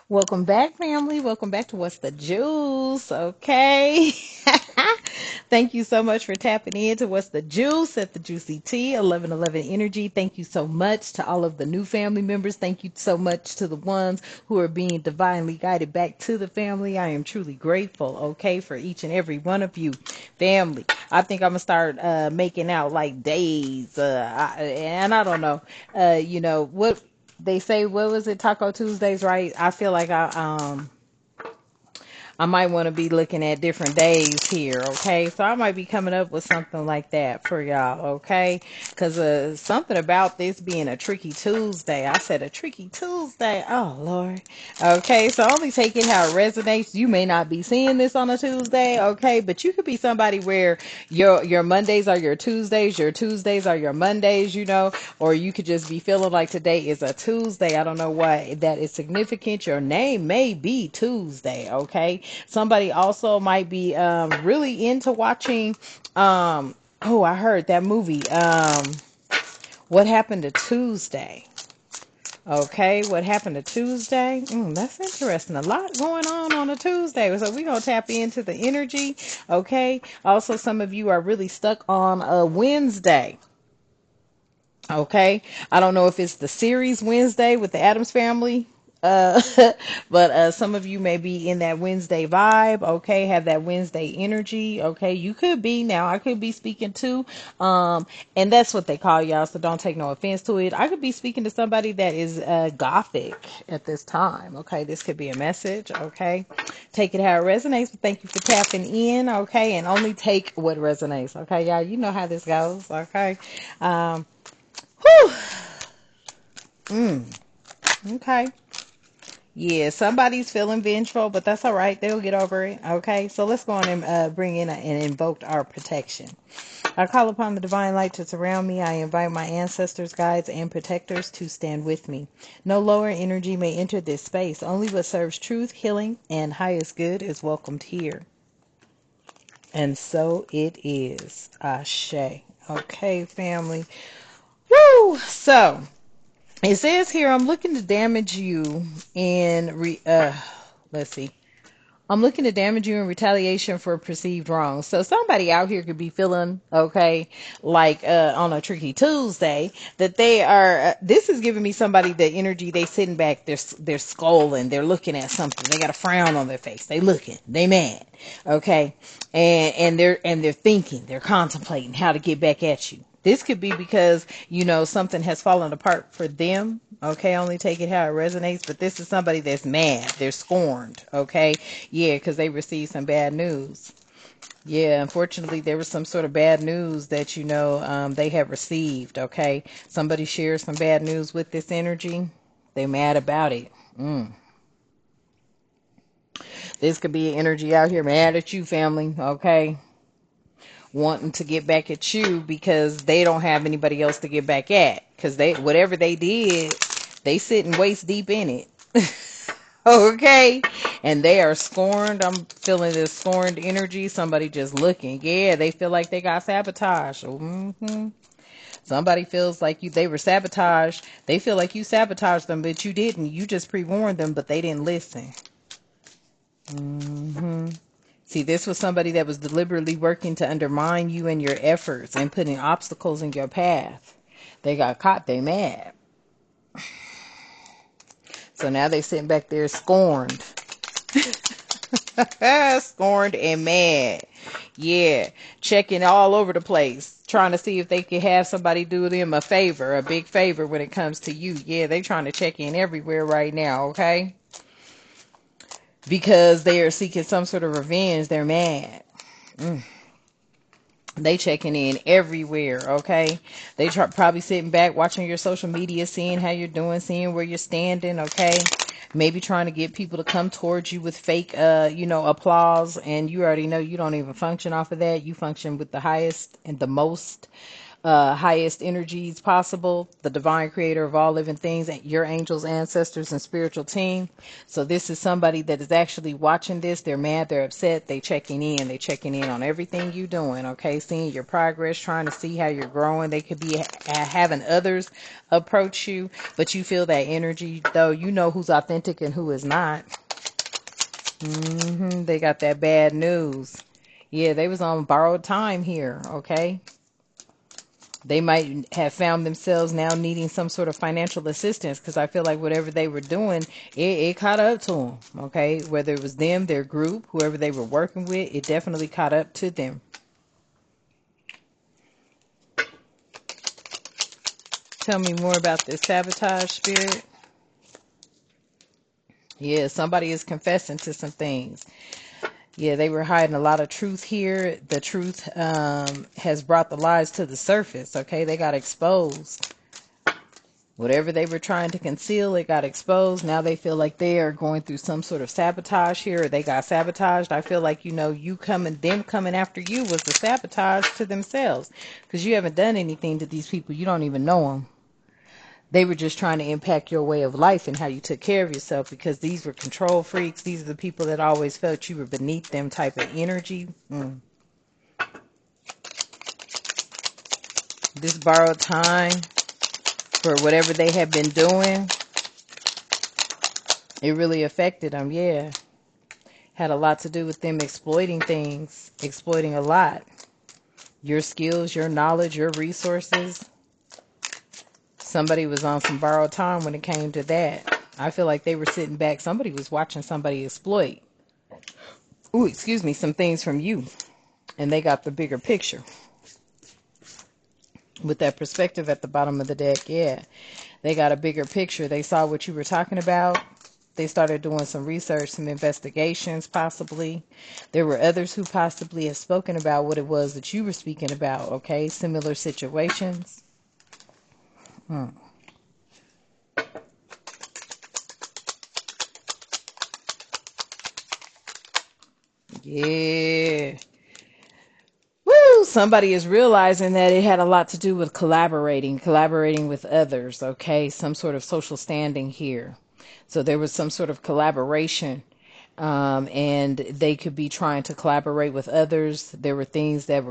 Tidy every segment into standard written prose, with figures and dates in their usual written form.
Welcome back, family. Welcome back to What's the Juice? Okay. Thank you so much for tapping in to What's the Juice at the Juicy T 1111 Energy. Thank you so much to all of the new family members. Thank you so much to the ones who are being divinely guided back to the family. I am truly grateful, okay, for each and every one of you, family. I think I'm gonna start making out like days, and I don't know, what they say. What was it, Taco Tuesdays, right? I feel like I might want to be looking at different days here, okay? So I might be coming up with something like that for y'all, okay? Because something about this being a tricky Tuesday. I said a tricky Tuesday. Oh, Lord. Okay, so only take it how it resonates. You may not be seeing this on a Tuesday, okay? But you could be somebody where your Mondays are your Tuesdays are your Mondays, or you could just be feeling like today is a Tuesday. I don't know why that is significant. Your name may be Tuesday, okay? Somebody also might be really into watching. Oh, I heard that movie. What happened to Tuesday? Okay, what happened to Tuesday? That's interesting. A lot going on a Tuesday. So we're going to tap into the energy. Okay. Also, some of you are really stuck on a Wednesday. Okay. I don't know if it's the series Wednesday with the Addams family. Uh, but some of you may be in that Wednesday vibe. Okay. Have that Wednesday energy. Okay. You could be now. I could be speaking to, and that's what they call y'all. So don't take no offense to it. I could be speaking to somebody that is gothic at this time. Okay. This could be a message. Okay. Take it how it resonates. But thank you for tapping in. Okay. And only take what resonates. Okay. Y'all, you know how this goes. Okay. Um, Whew. Mm, okay. Yeah, somebody's feeling vengeful, but that's all right. They'll get over it. Okay. So let's go on and bring in and invoke our protection. I call upon the divine light to surround me. I invite my ancestors, guides, and protectors to stand with me. No lower energy may enter this space. Only what serves truth, healing, and highest good is welcomed here. And so it is. Ashe. Okay, family. Woo! So, it says here, I'm looking to damage you let's see. I'm looking to damage you in retaliation for perceived wrong. So somebody out here could be feeling, okay, like on a tricky Tuesday, that they are, this is giving me somebody the energy. They sitting back, they're scolding, they're looking at something. They got a frown on their face. They looking, they mad, okay? And they're thinking, they're contemplating how to get back at you. This could be because, something has fallen apart for them. Okay, only take it how it resonates. But this is somebody that's mad. They're scorned. Okay, yeah, because they received some bad news. Yeah, unfortunately, there was some sort of bad news that, they have received. Okay, somebody shares some bad news with this energy. They're mad about it. This could be an energy out here mad at you, family. Okay, wanting to get back at you because they don't have anybody else to get back at, because they, whatever they did, they sitting waist deep in it. Okay, and they are scorned. I'm feeling this scorned energy. Somebody just looking, yeah, they feel like they got sabotaged. Somebody feels like they were sabotaged. They feel like you sabotaged them, but you didn't. You just pre-warned them, but they didn't listen. See, this was somebody that was deliberately working to undermine you and your efforts and putting obstacles in your path. They got caught. They mad. So now they sitting back there scorned. Scorned and mad. Yeah. Checking all over the place. Trying to see if they could have somebody do them a favor, a big favor when it comes to you. Yeah, they trying to check in everywhere right now, okay? Because they are seeking some sort of revenge. They're mad. They checking in everywhere, okay? They probably sitting back watching your social media, seeing how you're doing, seeing where you're standing, okay? Maybe trying to get people to come towards you with fake, applause, and you already know you don't even function off of that. You function with the highest and the most, highest energies possible, the divine creator of all living things, and your angels, ancestors, and spiritual team. So this is somebody that is actually watching this. They're mad, they're upset, they checking in. They checking in on everything you doing, okay? Seeing your progress, trying to see how you're growing. They could be having others approach you, but you feel that energy, though. You know who's authentic and who is not. They got that bad news. Yeah, they was on borrowed time here, okay? They might have found themselves now needing some sort of financial assistance, because I feel like whatever they were doing, it caught up to them, okay? Whether it was them, their group, whoever they were working with, it definitely caught up to them. Tell me more about this sabotage spirit. Yeah, somebody is confessing to some things. Yeah, they were hiding a lot of truth here. The truth has brought the lies to the surface, okay? They got exposed. Whatever they were trying to conceal, it got exposed. Now they feel like they are going through some sort of sabotage here, or they got sabotaged. I feel like, them coming after you was the sabotage to themselves, because you haven't done anything to these people. You don't even know them. They were just trying to impact your way of life and how you took care of yourself, because these were control freaks. These are the people that always felt you were beneath them type of energy. This borrowed time for whatever they have been doing, it really affected them. Yeah, had a lot to do with them exploiting things, exploiting a lot. Your skills, your knowledge, your resources. Somebody was on some borrowed time when it came to that. I feel like they were sitting back. Somebody was watching somebody exploit. Ooh, excuse me, some things from you. And they got the bigger picture. With that perspective at the bottom of the deck, yeah. They got a bigger picture. They saw what you were talking about. They started doing some research, some investigations, possibly. There were others who possibly have spoken about what it was that you were speaking about, okay? Similar situations. Yeah. Woo! Somebody is realizing that it had a lot to do with collaborating with others, okay? Some sort of social standing here. So there was some sort of collaboration, and they could be trying to collaborate with others. There were things that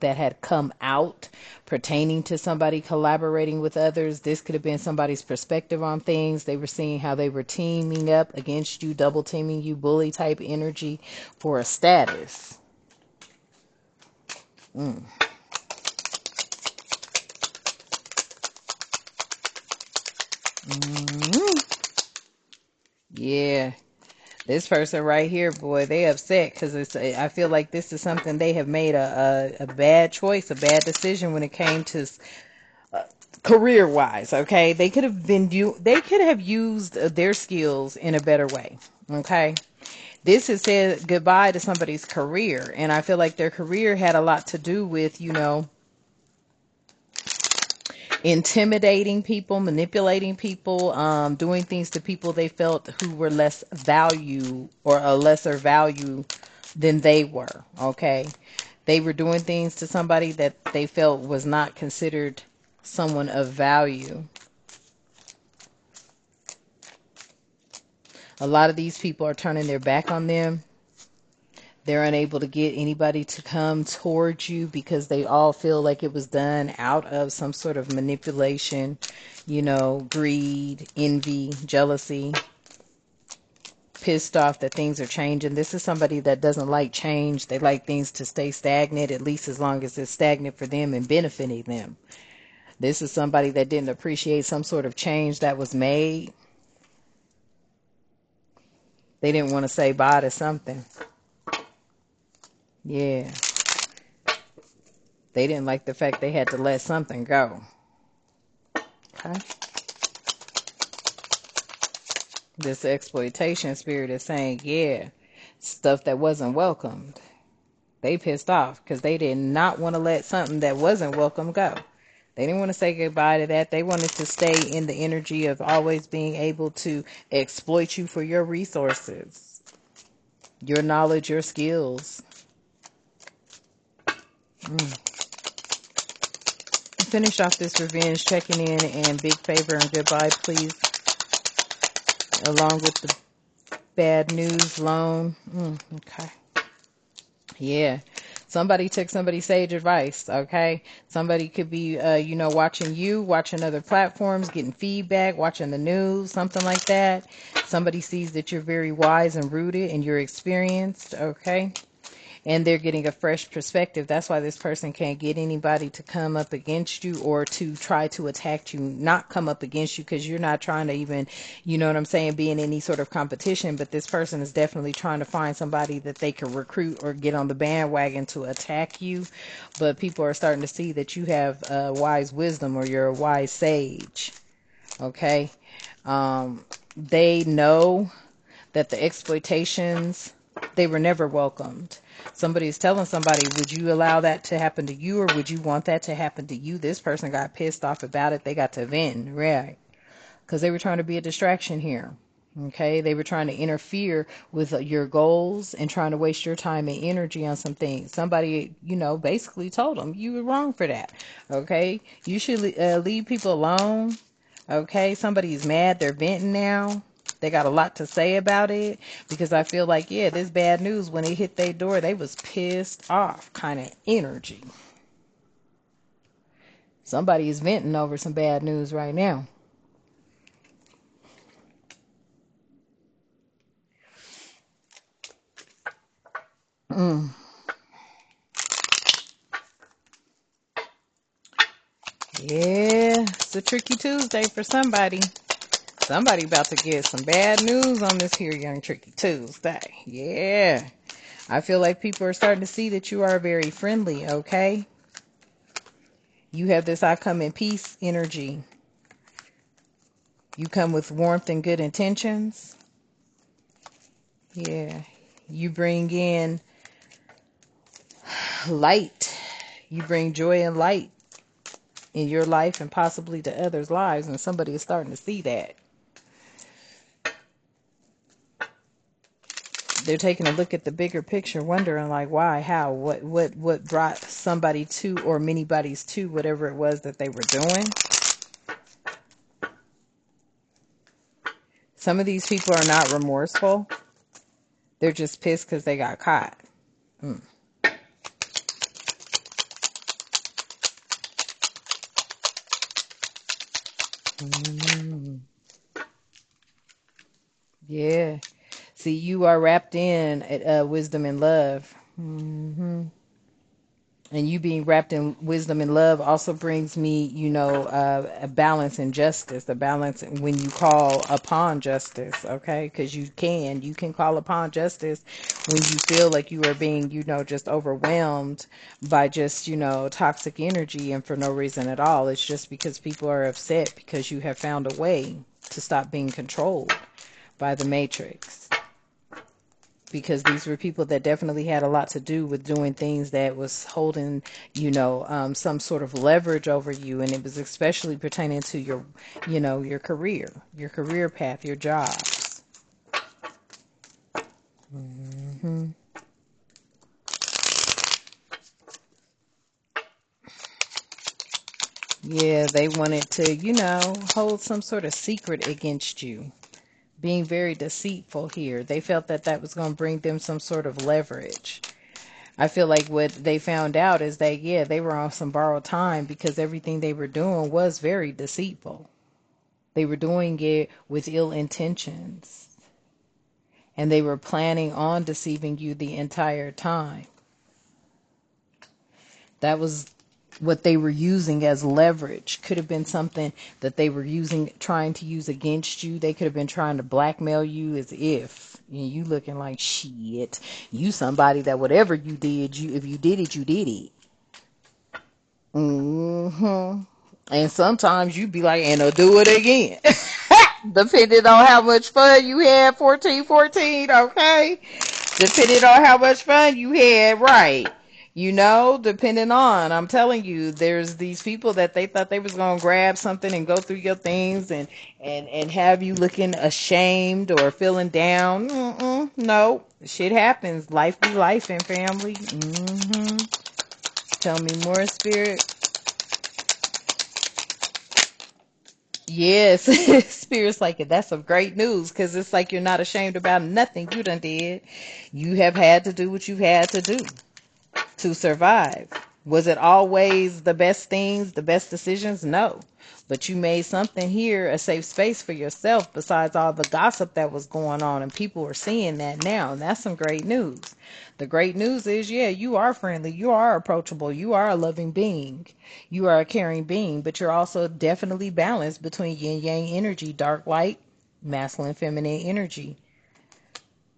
had come out pertaining to somebody collaborating with others. This could have been somebody's perspective on things. They were seeing how they were teaming up against you, double teaming you, bully type energy for a status. Mm. Yeah, this person right here, boy, they upset because I feel like this is something they have made a bad choice, a bad decision when it came to career wise. Okay, they could have used their skills in a better way. Okay, this has said goodbye to somebody's career, and I feel like their career had a lot to do with intimidating people, manipulating people, doing things to people they felt who were less value or a lesser value than they were. Okay. They were doing things to somebody that they felt was not considered someone of value. A lot of these people are turning their back on them. They're unable to get anybody to come towards you because they all feel like it was done out of some sort of manipulation, greed, envy, jealousy, pissed off that things are changing. This is somebody that doesn't like change. They like things to stay stagnant, at least as long as it's stagnant for them and benefiting them. This is somebody that didn't appreciate some sort of change that was made. They didn't want to say bye to something. Yeah. They didn't like the fact they had to let something go. Okay. This exploitation spirit is saying, yeah, stuff that wasn't welcomed. They pissed off because they did not want to let something that wasn't welcome go. They didn't want to say goodbye to that. They wanted to stay in the energy of always being able to exploit you for your resources, your knowledge, your skills. finish off this revenge, checking in, and big favor and goodbye, please, along with the bad news loan. Okay. Yeah. Somebody took somebody's sage advice, okay? Somebody could be, watching you, watching other platforms, getting feedback, watching the news, something like that. Somebody sees that you're very wise and rooted and you're experienced, okay? And they're getting a fresh perspective. That's why this person can't get anybody to come up against you or to try to attack you, not come up against you, because you're not trying to even, you know what I'm saying, be in any sort of competition. But this person is definitely trying to find somebody that they can recruit or get on the bandwagon to attack you. But people are starting to see that you have wise wisdom, or you're a wise sage. Okay. They know that the exploitations, they were never welcomed. Somebody's telling somebody, would you allow that to happen to you, or would you want that to happen to you? This person got pissed off about it. They got to vent, right? Because they were trying to be a distraction here. Okay, they were trying to interfere with your goals and trying to waste your time and energy on some things. Somebody, basically told them you were wrong for that. Okay, you should leave people alone. Okay, somebody's mad. They're venting now. They got a lot to say about it, because I feel like, yeah, this bad news, when it hit their door, they was pissed off kind of energy. Somebody is venting over some bad news right now. Yeah, it's a tricky Tuesday for somebody. Somebody about to get some bad news on this here Young Tricky Tuesday. Yeah. I feel like people are starting to see that you are very friendly, okay? You have this I come in peace energy. You come with warmth and good intentions. Yeah. You bring in light. You bring joy and light in your life and possibly to others' lives, and somebody is starting to see that. They're taking a look at the bigger picture, wondering like, why, how, what brought somebody to, or many bodies to, whatever it was that they were doing. Some of these people are not remorseful. They're just pissed because they got caught. Yeah. See, you are wrapped in wisdom and love. And you being wrapped in wisdom and love also brings me, a balance and justice, a balance when you call upon justice, okay? Because you can call upon justice when you feel like you are being, just overwhelmed by just, toxic energy, and for no reason at all. It's just because people are upset because you have found a way to stop being controlled by the matrix. Because these were people that definitely had a lot to do with doing things that was holding, some sort of leverage over you. And it was especially pertaining to your career path, your jobs. Yeah, they wanted to, hold some sort of secret against you. Being very deceitful here. They felt that that was going to bring them some sort of leverage. I feel like what they found out is that, yeah, they were on some borrowed time, because everything they were doing was very deceitful. They were doing it with ill intentions. And they were planning on deceiving you the entire time. That was what they were using as leverage. Could have been something that they were trying to use against you. They could have been trying to blackmail you, as if you looking like shit. You somebody that whatever you did, if you did it, you did it. And sometimes you be like, and I'll do it again. Depending on how much fun you had, 1414, okay? Depending on how much fun you had, right? Depending on, I'm telling you, there's these people that they thought they was going to grab something and go through your things and have you looking ashamed or feeling down. No, shit happens. Life be life and family. Tell me more, spirit. Yes, Spirit's like it. That's some great news because it's like you're not ashamed about nothing you done did. You have had to do what you've had to do to survive. Was it always the best things, the best decisions? No. But you made something here a safe space for yourself besides all the gossip that was going on, and people are seeing that now. And that's some great news. The great news is, yeah, you are friendly, you are approachable, you are a loving being, you are a caring being, but you're also definitely balanced between yin yang energy, dark light, masculine feminine energy.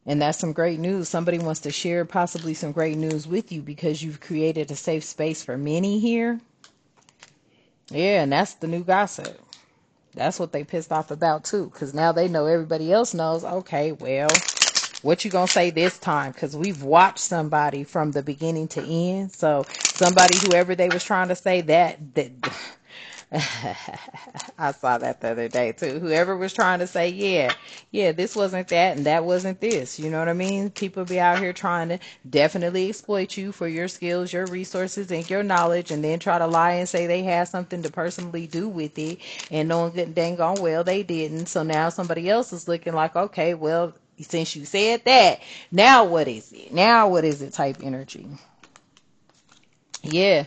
And that's some great news. Somebody wants to share possibly some great news with you because you've created a safe space for many here. Yeah, and that's the new gossip. That's what they pissed off about too, because now they know everybody else knows. Okay, well, what you gonna say this time? Because we've watched somebody from the beginning to end. So somebody, whoever they was trying to say that I saw that the other day too. Whoever was trying to say, yeah, this wasn't that and that wasn't this. You know what I mean? People be out here trying to definitely exploit you for your skills, your resources, and your knowledge, and then try to lie and say they had something to personally do with it, and knowing good and dang on well they didn't. So now somebody else is looking like, okay, well, since you said that, now what is it? Now what is it type energy? Yeah,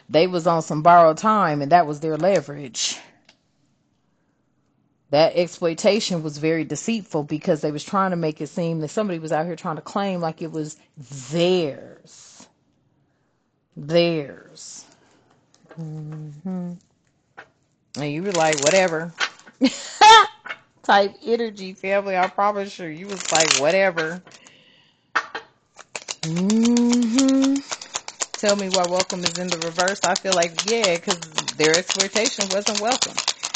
they was on some borrowed time, and that was their leverage. That exploitation was very deceitful because they was trying to make it seem that somebody was out here trying to claim like it was theirs. Theirs. hmm And you were like, whatever. Type energy, family. I promise you was like, whatever. hmm Tell me why welcome is in the reverse. I feel like, yeah, because their exploitation wasn't welcome.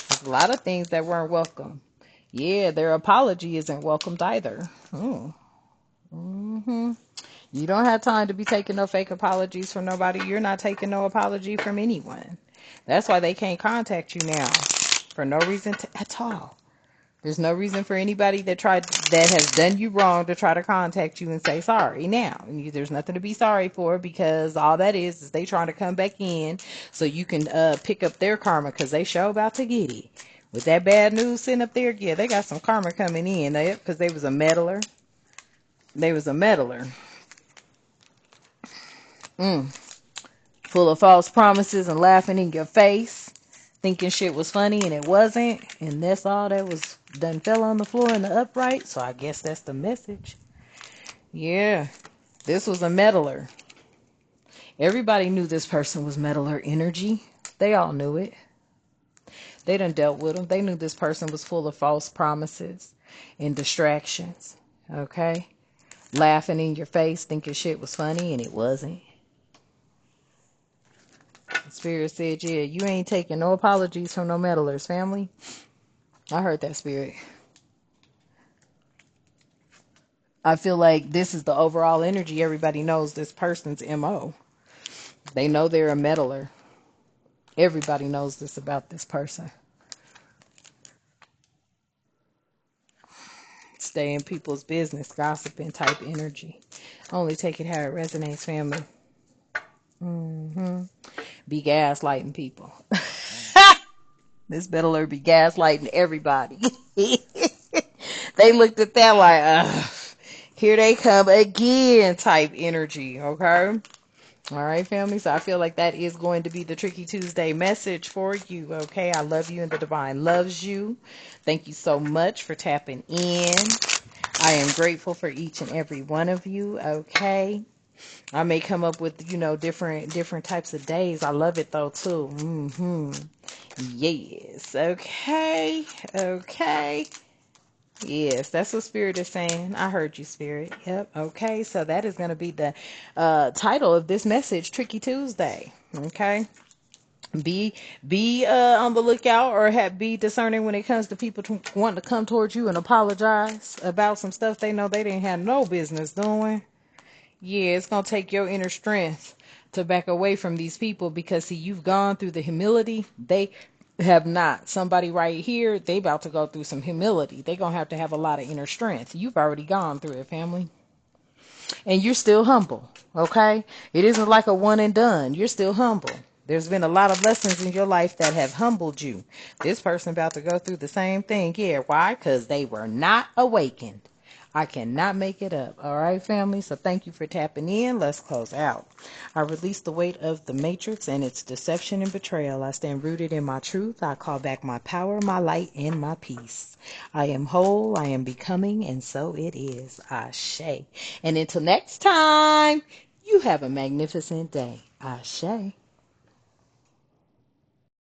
There's a lot of things that weren't welcome. Yeah, their apology isn't welcomed either. Oh. hmm You don't have time to be taking no fake apologies from nobody. You're not taking no apology from anyone. That's why they can't contact you now for no reason at all. There's no reason for anybody that has done you wrong to try to contact you and say sorry now. There's nothing to be sorry for because all that is they trying to come back in so you can pick up their karma because they sure about to get it. With that bad news sitting up there, yeah, they got some karma coming in because they was a meddler. They was a meddler. Mm. Full of false promises and laughing in your face, thinking shit was funny and it wasn't, and that's all that was done fell on the floor in the upright. So I guess that's the message. Yeah, this was a meddler. Everybody knew this person was meddler energy. They all knew it. They done dealt with them. They knew this person was full of false promises and distractions. Okay, laughing in your face, thinking shit was funny and it wasn't. Spirit said, yeah, you ain't taking no apologies from no meddlers, family. I heard that, Spirit. I feel like this is the overall energy. Everybody knows this person's MO. They know they're a meddler. Everybody knows this about this person. Stay in people's business, gossiping type energy. Only take it how it resonates, family. hmm Be gaslighting people. This meddler be gaslighting everybody. They looked at that like, here they come again type energy, okay? All right, family. So I feel like that is going to be the Tricky Tuesday message for you, okay? I love you and the divine loves you. Thank you so much for tapping in. I am grateful for each and every one of you, okay? I may come up with, different types of days. I love it though too. Yes. Okay. Okay. Yes, that's what Spirit is saying. I heard you, Spirit. Yep. Okay. So that is going to be the title of this message, Tricky Tuesday. Okay. Be on the lookout or be discerning when it comes to people wanting to come towards you and apologize about some stuff they know they didn't have no business doing. Yeah, it's going to take your inner strength to back away from these people because, see, you've gone through the humility. They have not. Somebody right here, they about to go through some humility. They're going to have a lot of inner strength. You've already gone through it, family. And you're still humble, okay? It isn't like a one and done. You're still humble. There's been a lot of lessons in your life that have humbled you. This person about to go through the same thing here. Why? Because they were not awakened. I cannot make it up. All right, family? So thank you for tapping in. Let's close out. I release the weight of the matrix and its deception and betrayal. I stand rooted in my truth. I call back my power, my light, and my peace. I am whole, I am becoming, and so it is. Ashe. And until next time, you have a magnificent day. Ashe.